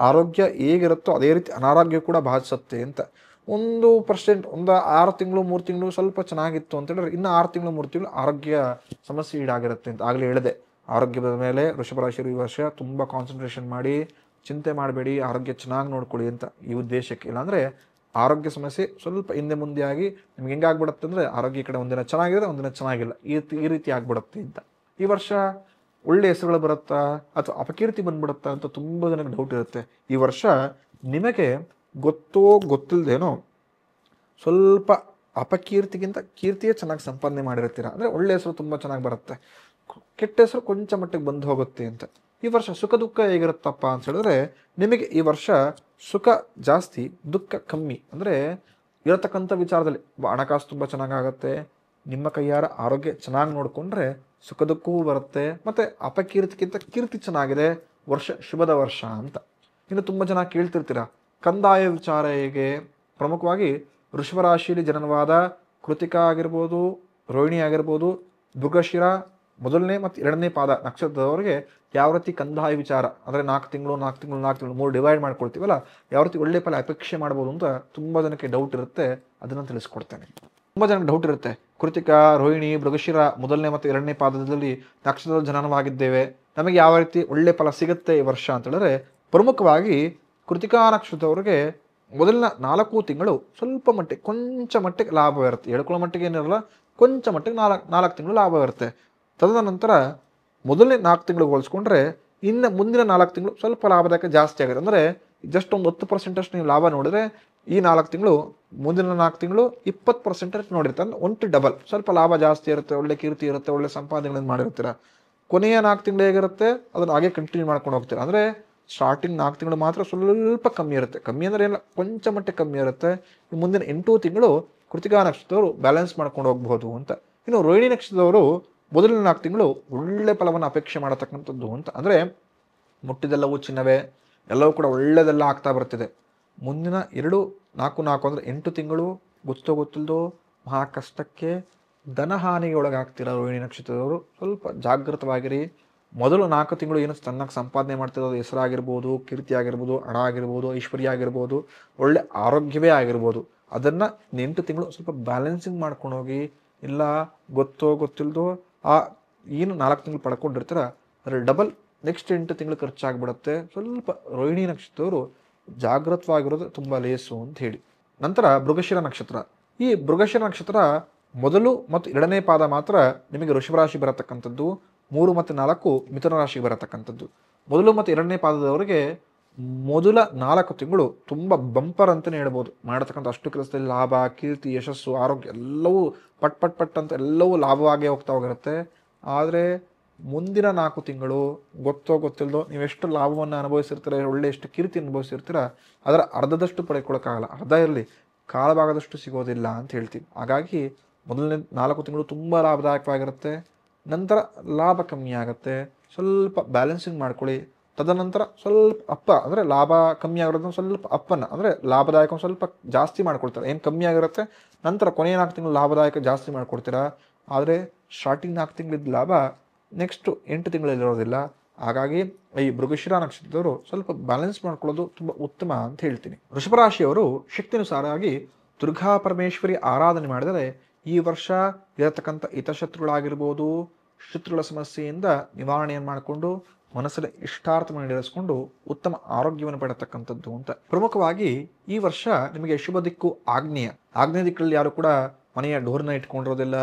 ಆರೋಗ್ಯ ಹೇಗಿರುತ್ತೋ ಅದೇ ರೀತಿ ಅನಾರೋಗ್ಯ ಕೂಡ ಬಾಧಿಸುತ್ತೆ ಅಂತ. 1% ಒಂದು 6 ತಿಂಗಳು 3 ತಿಂಗಳು ಸ್ವಲ್ಪ ಚೆನ್ನಾಗಿತ್ತು ಅಂತ ಹೇಳಿದ್ರೆ, ಇನ್ನು 6 ತಿಂಗಳು 3 ತಿಂಗಳು ಆರೋಗ್ಯ ಸಮಸ್ಯೆ ಈಡಾಗಿರುತ್ತೆ ಅಂತ ಆಗಲೇ ಹೇಳಿದೆ. ಆರೋಗ್ಯದ ಮೇಲೆ ವೃಷಭ ರಾಶಿಯರು ಈ ವರ್ಷ ತುಂಬ ಕಾನ್ಸಂಟ್ರೇಷನ್ ಮಾಡಿ, ಚಿಂತೆ ಮಾಡಬೇಡಿ, ಆರೋಗ್ಯ ಚೆನ್ನಾಗಿ ನೋಡ್ಕೊಳ್ಳಿ ಅಂತ ಈ ಉದ್ದೇಶಕ್ಕೆ. ಇಲ್ಲಾಂದರೆ ಆರೋಗ್ಯ ಸಮಸ್ಯೆ ಸ್ವಲ್ಪ ಹಿಂದೆ ಮುಂದೆ ಆಗಿ ನಿಮ್ಗೆ ಹೆಂಗಾಗ್ಬಿಡುತ್ತೆ ಅಂದರೆ, ಆರೋಗ್ಯ ಕಡೆ ಒಂದಿನ ಚೆನ್ನಾಗಿದೆ, ಒಂದಿನ ಚೆನ್ನಾಗಿಲ್ಲ, ಈ ರೀತಿ ಆಗ್ಬಿಡುತ್ತೆ ಅಂತ. ಈ ವರ್ಷ ಒಳ್ಳೆ ಹೆಸರುಗಳು ಬರುತ್ತಾ ಅಥವಾ ಅಪಕೀರ್ತಿ ಬಂದ್ಬಿಡುತ್ತಾ ಅಂತ ತುಂಬ ಜನಕ್ಕೆ ಡೌಟ್ ಇರುತ್ತೆ. ಈ ವರ್ಷ ನಿಮಗೆ ಗೊತ್ತೋ ಗೊತ್ತಿಲ್ಲದೇನೋ ಸ್ವಲ್ಪ ಅಪಕೀರ್ತಿಗಿಂತ ಕೀರ್ತಿಯೇ ಚೆನ್ನಾಗಿ ಸಂಪಾದನೆ ಮಾಡಿರ್ತೀರ. ಅಂದರೆ ಒಳ್ಳೆ ಹೆಸರು ತುಂಬ ಚೆನ್ನಾಗಿ ಬರುತ್ತೆ, ಕೆಟ್ಟ ಹೆಸರು ಕೊಂಚ ಮಟ್ಟಿಗೆ ಬಂದು ಹೋಗುತ್ತೆ ಅಂತ. ಈ ವರ್ಷ ಸುಖ ದುಃಖ ಹೇಗಿರುತ್ತಪ್ಪ ಅಂತ ಹೇಳಿದ್ರೆ, ನಿಮಗೆ ಈ ವರ್ಷ ಸುಖ ಜಾಸ್ತಿ, ದುಃಖ ಕಮ್ಮಿ. ಅಂದರೆ ಇರತಕ್ಕಂಥ ವಿಚಾರದಲ್ಲಿ ಹಣಕಾಸು ತುಂಬ ಚೆನ್ನಾಗಾಗತ್ತೆ, ನಿಮ್ಮ ಕೈಯಾರ ಆರೋಗ್ಯ ಚೆನ್ನಾಗಿ ನೋಡಿಕೊಂಡ್ರೆ ಸುಖ ದುಃಖವೂ ಬರುತ್ತೆ, ಮತ್ತು ಅಪಕೀರ್ತಿಗಿಂತ ಕೀರ್ತಿ ಚೆನ್ನಾಗಿದೆ, ವರ್ಷ ಶುಭದ ವರ್ಷ ಅಂತ. ಇನ್ನು ತುಂಬ ಜನ ಕೇಳ್ತಿರ್ತೀರ ಕಂದಾಯ ವಿಚಾರ ಹೇಗೆ. ಪ್ರಮುಖವಾಗಿ ವೃಷಭ ರಾಶಿಯಲ್ಲಿ ಜನನವಾದ ಕೃತಿಕಾ ಆಗಿರ್ಬೋದು, ರೋಹಿಣಿ ಆಗಿರ್ಬೋದು, ಮೃಗಶಿರ ಮೊದಲನೇ ಮತ್ತು 2ನೇ ಪಾದ ನಕ್ಷತ್ರದವರಿಗೆ ಯಾವ ರೀತಿ ಕಂದಾಯ ವಿಚಾರ ಅಂದರೆ 4 ತಿಂಗಳು 3 ಡಿವೈಡ್ ಮಾಡ್ಕೊಳ್ತೀವಲ್ಲ, ಯಾವ ರೀತಿ ಒಳ್ಳೆ ಫಲ ಅಪೇಕ್ಷೆ ಮಾಡ್ಬೋದು ಅಂತ ತುಂಬ ಜನಕ್ಕೆ ಡೌಟ್ ಇರುತ್ತೆ. ಅದನ್ನು ತಿಳಿಸ್ಕೊಡ್ತೇನೆ. ತುಂಬ ಜನಕ್ಕೆ ಡೌಟ್ ಇರುತ್ತೆ, ಕೃತಿಕಾ, ರೋಹಿಣಿ, ಮೃಗಶಿರ ಮೊದಲನೇ ಮತ್ತು 2ನೇ ಪಾದದಲ್ಲಿ ನಕ್ಷತ್ರದ ಜನನವಾಗಿದ್ದೇವೆ, ನಮಗೆ ಯಾವ ರೀತಿ ಒಳ್ಳೆ ಫಲ ಸಿಗುತ್ತೆ ಈ ವರ್ಷ ಅಂತ ಹೇಳಿದ್ರೆ, ಪ್ರಮುಖವಾಗಿ ಕೃತಿಕಾ ನಕ್ಷತ್ರದವರಿಗೆ ಮೊದಲಿನ 4 ತಿಂಗಳು ಸ್ವಲ್ಪ ಮಟ್ಟಿಗೆ ಕೊಂಚ ಮಟ್ಟಿಗೆ ಲಾಭ ಇರುತ್ತೆ. ಹೇಳ್ಕೊಳ್ಳೋ ಮಟ್ಟಿಗೆ ಏನಿರಲ್ಲ, ಕೊಂಚ ಮಟ್ಟಿಗೆ 4 ತಿಂಗಳು ಲಾಭ ಇರುತ್ತೆ. ತದನಂತರ ಮೊದಲನೇ 4 ತಿಂಗಳು ಹೋಲಿಸ್ಕೊಂಡ್ರೆ ಇನ್ನು ಮುಂದಿನ 4 ತಿಂಗಳು ಸ್ವಲ್ಪ ಲಾಭದಾಯಕ ಜಾಸ್ತಿ ಆಗುತ್ತೆ. ಅಂದರೆ ಜಸ್ಟ್ ಒಂದು 10% ಅಷ್ಟು ನೀವು ಲಾಭ ನೋಡಿದ್ರೆ, ಈ 4 ತಿಂಗಳು ಮುಂದಿನ 4 ತಿಂಗಳು 20% ನೋಡಿರ್ತಾರೆ. ಅಂದರೆ 1 to ಡಬಲ್ ಸ್ವಲ್ಪ ಲಾಭ ಜಾಸ್ತಿ ಇರುತ್ತೆ, ಒಳ್ಳೆ ಕೀರ್ತಿ ಇರುತ್ತೆ, ಒಳ್ಳೆ ಸಂಪಾದನೆಗಳನ್ನು ಮಾಡಿರ್ತೀರ. ಕೊನೆಯ 4 ತಿಂಗಳು ಹೇಗಿರುತ್ತೆ ಅದನ್ನು ಹಾಗೆ ಕಂಟಿನ್ಯೂ ಮಾಡ್ಕೊಂಡು ಹೋಗ್ತೀರ. ಅಂದರೆ ಸ್ಟಾರ್ಟಿಂಗ್ 4 ತಿಂಗಳು ಮಾತ್ರ ಸ್ವಲ್ಪ ಕಮ್ಮಿ ಇರುತ್ತೆ, ಕಮ್ಮಿ ಅಂದರೆ ಏನಿಲ್ಲ ಕೊಂಚ ಮಟ್ಟಿಗೆ ಕಮ್ಮಿ ಇರುತ್ತೆ. ಮುಂದಿನ 8 ತಿಂಗಳು ಕೃತಿಕಾ ನಕ್ಷತ್ರದವರು ಬ್ಯಾಲೆನ್ಸ್ ಮಾಡ್ಕೊಂಡು ಹೋಗ್ಬೋದು ಅಂತ. ಇನ್ನು ರೋಹಿಣಿ ನಕ್ಷತ್ರದವರು ಮೊದಲಿನ 4 ತಿಂಗಳು ಒಳ್ಳೆ ಫಲವನ್ನು ಅಪೇಕ್ಷೆ ಮಾಡತಕ್ಕಂಥದ್ದು ಅಂತ. ಅಂದರೆ ಮುಟ್ಟಿದೆಲ್ಲವೂ ಚಿನ್ನವೇ, ಎಲ್ಲವೂ ಕೂಡ ಒಳ್ಳೆಯದೆಲ್ಲ ಆಗ್ತಾ ಬರ್ತಿದೆ. ಮುಂದಿನ 2, 4 ಅಂದರೆ 8 ತಿಂಗಳು ಗೊತ್ತಿಲ್ಲದೋ ಮಹಾ ಕಷ್ಟಕ್ಕೆ ಧನಹಾನಿಗೆ ಒಳಗಾಗ್ತೀರ. ರೋಹಿಣಿ ನಕ್ಷತ್ರದವರು ಸ್ವಲ್ಪ ಜಾಗೃತವಾಗಿರಿ. ಮೊದಲು 4 ತಿಂಗಳು ಏನು ಚೆನ್ನಾಗಿ ಸಂಪಾದನೆ ಮಾಡ್ತಿರೋದು, ಹೆಸರಾಗಿರ್ಬೋದು, ಕೀರ್ತಿ ಆಗಿರ್ಬೋದು, ಹಣ ಆಗಿರ್ಬೋದು, ಐಶ್ವರ್ಯ ಆಗಿರ್ಬೋದು, ಒಳ್ಳೆ ಆರೋಗ್ಯವೇ ಆಗಿರ್ಬೋದು, ಅದನ್ನು 8 ತಿಂಗಳು ಸ್ವಲ್ಪ ಬ್ಯಾಲೆನ್ಸಿಂಗ್ ಮಾಡ್ಕೊಂಡು ಹೋಗಿ. ಇಲ್ಲ ಗೊತ್ತೋ ಗೊತ್ತಿಲ್ಲದೋ ಆ ಏನು 4 ತಿಂಗಳು ಪಡ್ಕೊಂಡಿರ್ತೀರ ಅದರ ಡಬಲ್ ನೆಕ್ಸ್ಟ್ 8 ತಿಂಗಳು ಖರ್ಚಾಗ್ಬಿಡುತ್ತೆ. ಸ್ವಲ್ಪ ರೋಹಿಣಿ ನಕ್ಷತ್ರದವರು ಜಾಗೃತವಾಗಿರೋದು ತುಂಬ ಲೇಸು ಅಂತ ಹೇಳಿ. ನಂತರ ಮೃಗಶಿರ ನಕ್ಷತ್ರ. ಈ ಮೃಗಶಿರ ನಕ್ಷತ್ರ ಮೊದಲು ಮತ್ತು 2ನೇ ಪಾದ ಮಾತ್ರ ನಿಮಗೆ ವೃಷಭ ರಾಶಿ ಬರತಕ್ಕಂಥದ್ದು, 3 ಮತ್ತು 4 ಮಿಥುನ ರಾಶಿಗೆ ಬರತಕ್ಕಂಥದ್ದು. ಮೊದಲು ಮತ್ತು 2ನೇ ಪಾದದವರಿಗೆ ಮೊದಲ 4 ತಿಂಗಳು ತುಂಬ ಬಂಪರ್ ಅಂತಲೇ ಹೇಳ್ಬೋದು. ಮಾಡತಕ್ಕಂಥ ಅಷ್ಟು ಕೆಲಸದಲ್ಲಿ ಲಾಭ, ಕೀರ್ತಿ, ಯಶಸ್ಸು, ಆರೋಗ್ಯ ಎಲ್ಲವೂ ಪಟ್ ಅಂತ ಎಲ್ಲವೂ ಲಾಭವಾಗೇ ಹೋಗಿರುತ್ತೆ. ಆದರೆ ಮುಂದಿನ 4 ತಿಂಗಳು ಗೊತ್ತೋ ಗೊತ್ತಿಲ್ಲದೋ ನೀವೆಷ್ಟು ಲಾಭವನ್ನು ಅನುಭವಿಸಿರ್ತೀರ, ಒಳ್ಳೆ ಎಷ್ಟು ಕೀರ್ತಿ ಅನುಭವಿಸಿರ್ತೀರ, ಅದರ ಅರ್ಧದಷ್ಟು ಪಡ್ಕೊಳ್ಳೋಕ್ಕಾಗಲ್ಲ, ಅರ್ಧ ಇರಲಿ ಕಾಳಭಾಗದಷ್ಟು ಸಿಗೋದಿಲ್ಲ ಅಂತ ಹೇಳ್ತೀವಿ. ಹಾಗಾಗಿ ಮೊದಲನೇ 4 ತಿಂಗಳು ತುಂಬ ಲಾಭದಾಯಕವಾಗಿರುತ್ತೆ. ನಂತರ ಲಾಭ ಕಮ್ಮಿ ಆಗುತ್ತೆ. ಸ್ವಲ್ಪ ಬ್ಯಾಲೆನ್ಸಿಂಗ್ ಮಾಡ್ಕೊಳ್ಳಿ. ತದನಂತರ ಸ್ವಲ್ಪ ಅಪ್ಪ ಅಂದರೆ ಲಾಭ ಕಮ್ಮಿ ಆಗಿರೋದನ್ನ ಸ್ವಲ್ಪ ಅಪ್ಪನ ಅಂದರೆ ಲಾಭದಾಯಕ ಸ್ವಲ್ಪ ಜಾಸ್ತಿ ಮಾಡ್ಕೊಡ್ತಾರೆ. ಏನು ಕಮ್ಮಿ ಆಗಿರುತ್ತೆ ನಂತರ ಕೊನೆಯ 4 ತಿಂಗಳು ಲಾಭದಾಯಕ ಜಾಸ್ತಿ ಮಾಡ್ಕೊಡ್ತೀರಾ. ಆದರೆ ಸ್ಟಾರ್ಟಿಂಗ್ 4 ತಿಂಗಳಿದ್ದ ಲಾಭ ನೆಕ್ಸ್ಟ್ 8 ತಿಂಗಳಲ್ಲಿರೋದಿಲ್ಲ. ಹಾಗಾಗಿ ಈ ಮೃಗಶಿರ ನಕ್ಷತ್ರದವರು ಸ್ವಲ್ಪ ಬ್ಯಾಲೆನ್ಸ್ ಮಾಡ್ಕೊಳ್ಳೋದು ತುಂಬ ಉತ್ತಮ ಅಂತ ಹೇಳ್ತೀನಿ. ವೃಷಭ ರಾಶಿಯವರು ಶಕ್ತಿನುಸಾರವಾಗಿ ದುರ್ಗಾ ಪರಮೇಶ್ವರಿ ಆರಾಧನೆ ಮಾಡಿದರೆ ಈ ವರ್ಷ ಇರತಕ್ಕಂಥ ಹಿತಶತ್ರುಗಳಾಗಿರ್ಬೋದು, ಶತ್ರುಗಳ ಸಮಸ್ಯೆಯಿಂದ ನಿವಾರಣೆಯನ್ನು ಮಾಡಿಕೊಂಡು ಮನಸ್ಸಲ್ಲಿ ಇಷ್ಟಾರ್ಥವನ್ನು ಈಡೇರಿಸಿಕೊಂಡು ಉತ್ತಮ ಆರೋಗ್ಯವನ್ನು ಪಡೆಯತಕ್ಕಂಥದ್ದು ಅಂತ. ಪ್ರಮುಖವಾಗಿ ಈ ವರ್ಷ ನಿಮಗೆ ಶುಭ ದಿಕ್ಕು ಆಗ್ನೇಯ ದಿಕ್ಕಲ್ಲಿ ಯಾರು ಕೂಡ ಮನೆಯ ಡೋರ್ನ ಇಟ್ಕೊಂಡಿರೋದಿಲ್ಲ,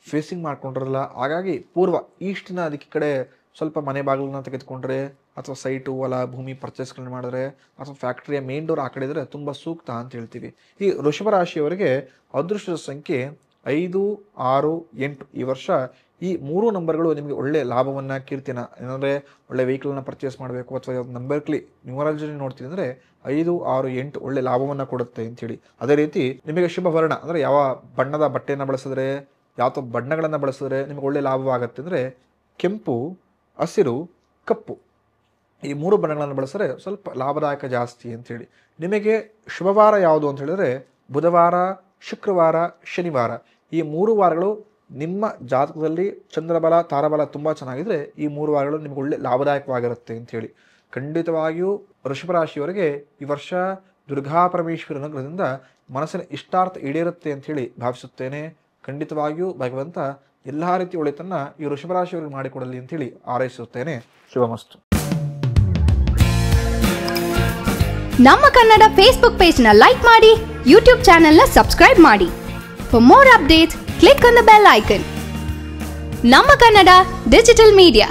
ಫೇಸಿಂಗ್ ಮಾಡ್ಕೊಂಡಿರಲ್ಲ. ಹಾಗಾಗಿ ಪೂರ್ವ ಈಸ್ಟಿನ ದಿಕ್ಕಿ ಕಡೆ ಸ್ವಲ್ಪ ಮನೆ ಬಾಗಿಲನ್ನ ತೆಗೆದುಕೊಂಡ್ರೆ ಅಥವಾ ಸೈಟು ಹೊಲ ಭೂಮಿ ಪರ್ಚೇಸ್ಗಳನ್ನ ಮಾಡಿದ್ರೆ ಅಥವಾ ಫ್ಯಾಕ್ಟ್ರಿಯ ಮೇನ್ ಡೋರ್ ಆ ಕಡೆ ಇದ್ರೆ ತುಂಬ ಸೂಕ್ತ ಅಂತ ಹೇಳ್ತೀವಿ. ಈ ವೃಷಭ ರಾಶಿಯವರಿಗೆ ಅದೃಷ್ಟದ ಸಂಖ್ಯೆ 5, 6, 8. ಈ ವರ್ಷ ಈ 3 ನಂಬರ್ಗಳು ನಿಮಗೆ ಒಳ್ಳೆ ಲಾಭವನ್ನು ಕೀರ್ತಿನ ಏನಂದರೆ ಒಳ್ಳೆ ವೆಹಿಕಲ್ನ ಪರ್ಚೇಸ್ ಮಾಡಬೇಕು ಅಥವಾ ನಂಬರ್ಲಿ ನ್ಯೂಮರಾಲಜಿ ನೋಡ್ತೀವಿ ಅಂದರೆ 5, 6, 8 ಒಳ್ಳೆ ಲಾಭವನ್ನು ಕೊಡುತ್ತೆ ಅಂಥೇಳಿ. ಅದೇ ರೀತಿ ನಿಮಗೆ ಶುಭ ವರ್ಣ ಅಂದರೆ ಯಾವ ಬಣ್ಣದ ಬಟ್ಟೆಯನ್ನು ಬಳಸಿದ್ರೆ ಯಾವ ಬಣ್ಣಗಳನ್ನು ಬಳಸಿದ್ರೆ ನಿಮಗೆ ಒಳ್ಳೆ ಲಾಭವಾಗುತ್ತೆ ಅಂದರೆ ಕೆಂಪು, ಹಸಿರು, ಕಪ್ಪು ಈ 3 ಬಣ್ಣಗಳನ್ನು ಬಳಸಿದ್ರೆ ಸ್ವಲ್ಪ ಲಾಭದಾಯಕ ಜಾಸ್ತಿ ಅಂಥೇಳಿ. ನಿಮಗೆ ಶುಭವಾರ ಯಾವುದು ಅಂತ ಹೇಳಿದ್ರೆ ಬುಧವಾರ, ಶುಕ್ರವಾರ, ಶನಿವಾರ ಈ 3 ವಾರಗಳು ನಿಮ್ಮ ಜಾತಕದಲ್ಲಿ ಚಂದ್ರಬಲ ತಾರಾಬಲ ತುಂಬ ಚೆನ್ನಾಗಿದ್ರೆ ಈ 3 ವಾರಗಳು ನಿಮಗೆ ಒಳ್ಳೆ ಲಾಭದಾಯಕವಾಗಿರುತ್ತೆ ಅಂಥೇಳಿ. ಖಂಡಿತವಾಗಿಯೂ ವೃಷಭ ರಾಶಿಯವರಿಗೆ ಈ ವರ್ಷ ದುರ್ಗಾ ಪರಮೇಶ್ವರಿ ಅನುಗ್ರಹದಿಂದ ಮನಸ್ಸಿನ ಇಷ್ಟಾರ್ಥ ಈಡೇರುತ್ತೆ ಅಂಥೇಳಿ ಭಾವಿಸುತ್ತೇನೆ. ಖಂಡಿತವಾಗಿಯೂ ಭಗವಂತ ಎಲ್ಲ ರೀತಿಯ ಒಳಿತನ್ನ ಈ ವೃಷಭ ರಾಶಿಯವರಿಗೆ ಮಾಡಿಕೊಡಲಿ ಅಂತೇಳಿ ಹಾರೈಸುತ್ತೇನೆ. ಶುಭಮಸ್ತು. ನಮ್ಮ ಕನ್ನಡ ಫೇಸ್ಬುಕ್ ಪೇಜ್ ನ ಲೈಕ್ ಮಾಡಿ, ಯೂಟ್ಯೂಬ್ ಚಾನೆಲ್ ನ ಸಬ್ಸ್ಕ್ರೈಬ್ ಮಾಡಿ. For more updates click on the bell icon. ನಮ್ಮ ಕನ್ನಡ ಡಿಜಿಟಲ್ ಮೀಡಿಯಾ.